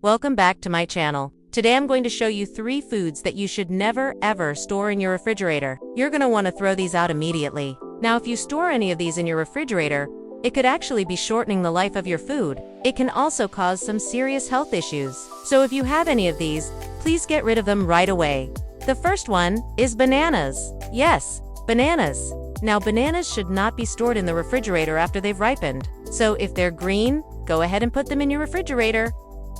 welcome back to my channel. Today I'm going to show you 3 foods that you should never ever store in your refrigerator. You're going to want to throw these out immediately. Now if you store any of these in your refrigerator, it could actually be shortening the life of your food. It can also cause some serious health issues. So if you have any of these, please get rid of them right away. The first one is bananas. Yes, bananas. Now bananas should not be stored in the refrigerator after they've ripened. So if they're green, go ahead and put them in your refrigerator.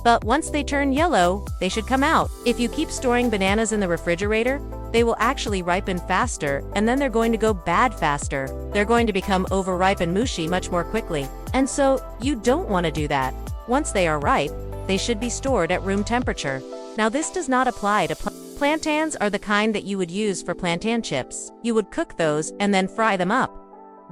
But once they turn yellow, they should come out. If you keep storing bananas in the refrigerator, they will actually ripen faster, and then they're going to go bad faster. They're going to become overripe and mushy much more quickly. And so, you don't want to do that. Once they are ripe, they should be stored at room temperature. Now this does not apply to plantains are the kind that you would use for plantain chips. You would cook those and then fry them up.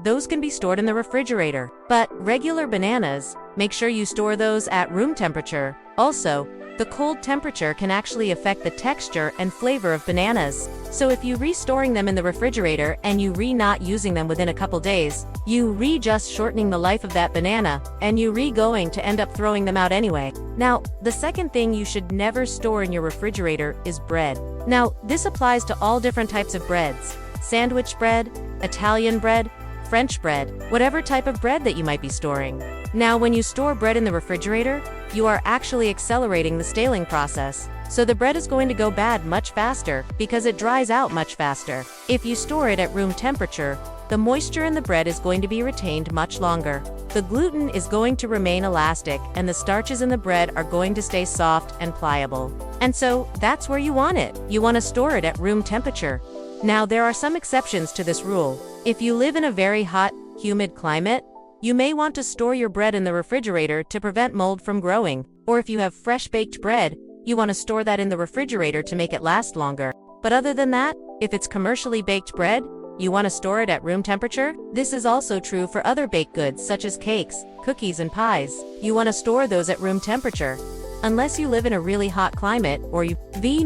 Those can be stored in the refrigerator. But regular bananas, make sure you store those at room temperature. Also, the cold temperature can actually affect the texture and flavor of bananas. So if you restoring them in the refrigerator and you not using them within a couple days, you just shortening the life of that banana, and you going to end up throwing them out anyway. Now, the second thing you should never store in your refrigerator is bread. Now, this applies to all different types of breads. Sandwich bread, Italian bread, French bread, whatever type of bread that you might be storing. Now, when you store bread in the refrigerator, you are actually accelerating the staling process. So the bread is going to go bad much faster because it dries out much faster. If you store it at room temperature, the moisture in the bread is going to be retained much longer. The gluten is going to remain elastic, and the starches in the bread are going to stay soft and pliable. And so, that's where you want it. You want to store it at room temperature. Now, there are some exceptions to this rule. If you live in a very hot, humid climate, you may want to store your bread in the refrigerator to prevent mold from growing. Or if you have fresh baked bread, you want to store that in the refrigerator to make it last longer. But other than that, if it's commercially baked bread, you want to store it at room temperature. This is also true for other baked goods such as cakes, cookies, and pies. You want to store those at room temperature. Unless you live in a really hot climate, or you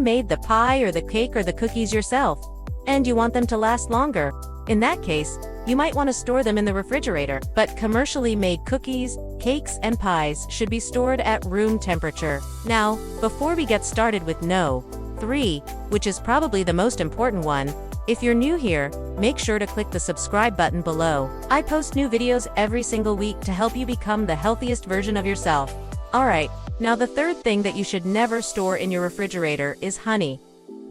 made the pie or the cake or the cookies yourself, and you want them to last longer. In that case, you might want to store them in the refrigerator. But commercially made cookies, cakes, and pies should be stored at room temperature. Now, before we get started with No. 3, which is probably the most important one, if you're new here, make sure to click the subscribe button below. I post new videos every single week to help you become the healthiest version of yourself. Alright, now the third thing that you should never store in your refrigerator is honey.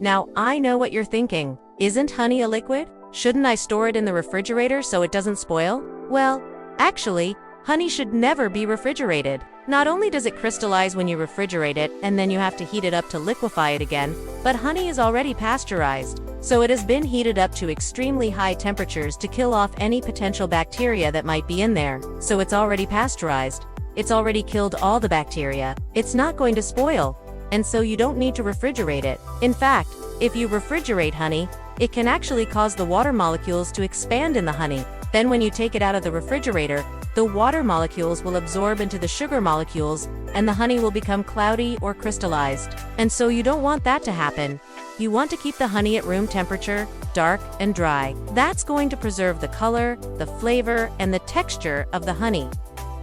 Now, I know what you're thinking. Isn't honey a liquid? Shouldn't I store it in the refrigerator so it doesn't spoil? Well, actually, honey should never be refrigerated. Not only does it crystallize when you refrigerate it and then you have to heat it up to liquefy it again, but honey is already pasteurized. So it has been heated up to extremely high temperatures to kill off any potential bacteria that might be in there. So it's already pasteurized. It's already killed all the bacteria. It's not going to spoil. And so you don't need to refrigerate it. In fact, if you refrigerate honey, it can actually cause the water molecules to expand in the honey. Then when you take it out of the refrigerator, the water molecules will absorb into the sugar molecules, and the honey will become cloudy or crystallized. And so you don't want that to happen. You want to keep the honey at room temperature, dark and dry. That's going to preserve the color, the flavor, and the texture of the honey.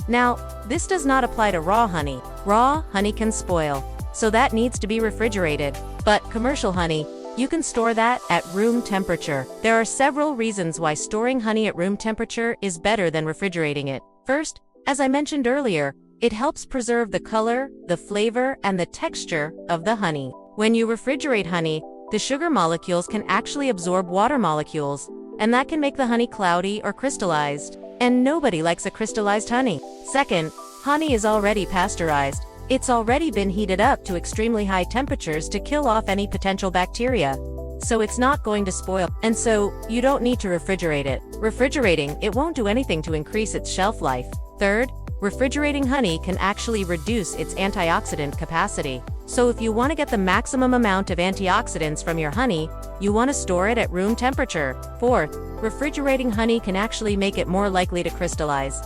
Now, this does not apply to raw honey. Raw honey can spoil, so that needs to be refrigerated. But commercial honey, you can store that at room temperature. There are several reasons why storing honey at room temperature is better than refrigerating it. First, as I mentioned earlier, it helps preserve the color, the flavor, and the texture of the honey. When you refrigerate honey, the sugar molecules can actually absorb water molecules, and that can make the honey cloudy or crystallized. And nobody likes a crystallized honey. Second, honey is already pasteurized. It's already been heated up to extremely high temperatures to kill off any potential bacteria. So it's not going to spoil, and so you don't need to refrigerate it. Refrigerating it won't do anything to increase its shelf life. Third, refrigerating honey can actually reduce its antioxidant capacity. So if you want to get the maximum amount of antioxidants from your honey, you want to store it at room temperature. Fourth, refrigerating honey can actually make it more likely to crystallize.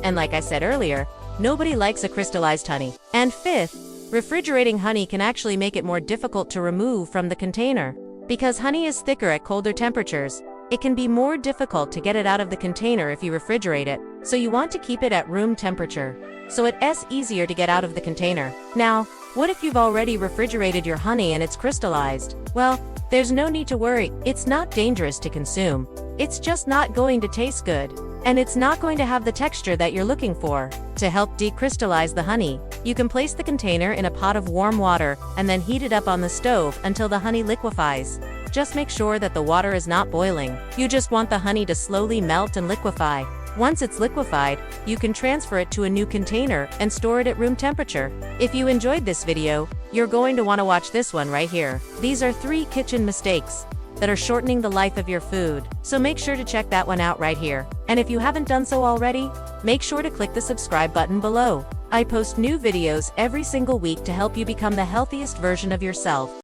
And like I said earlier, nobody likes a crystallized honey. And fifth, refrigerating honey can actually make it more difficult to remove from the container. Because honey is thicker at colder temperatures, it can be more difficult to get it out of the container if you refrigerate it, so you want to keep it at room temperature, so it's easier to get out of the container. Now, What if you've already refrigerated your honey and it's crystallized? Well, there's no need to worry, it's not dangerous to consume. It's just not going to taste good. And it's not going to have the texture that you're looking for. To help decrystallize the honey, you can place the container in a pot of warm water and then heat it up on the stove until the honey liquefies. Just make sure that the water is not boiling. You just want the honey to slowly melt and liquefy. Once it's liquefied, you can transfer it to a new container and store it at room temperature. If you enjoyed this video, you're going to want to watch this one right here. These are 3 kitchen mistakes that are shortening the life of your food. So make sure to check that one out right here. And if you haven't done so already, make sure to click the subscribe button below. I post new videos every single week to help you become the healthiest version of yourself.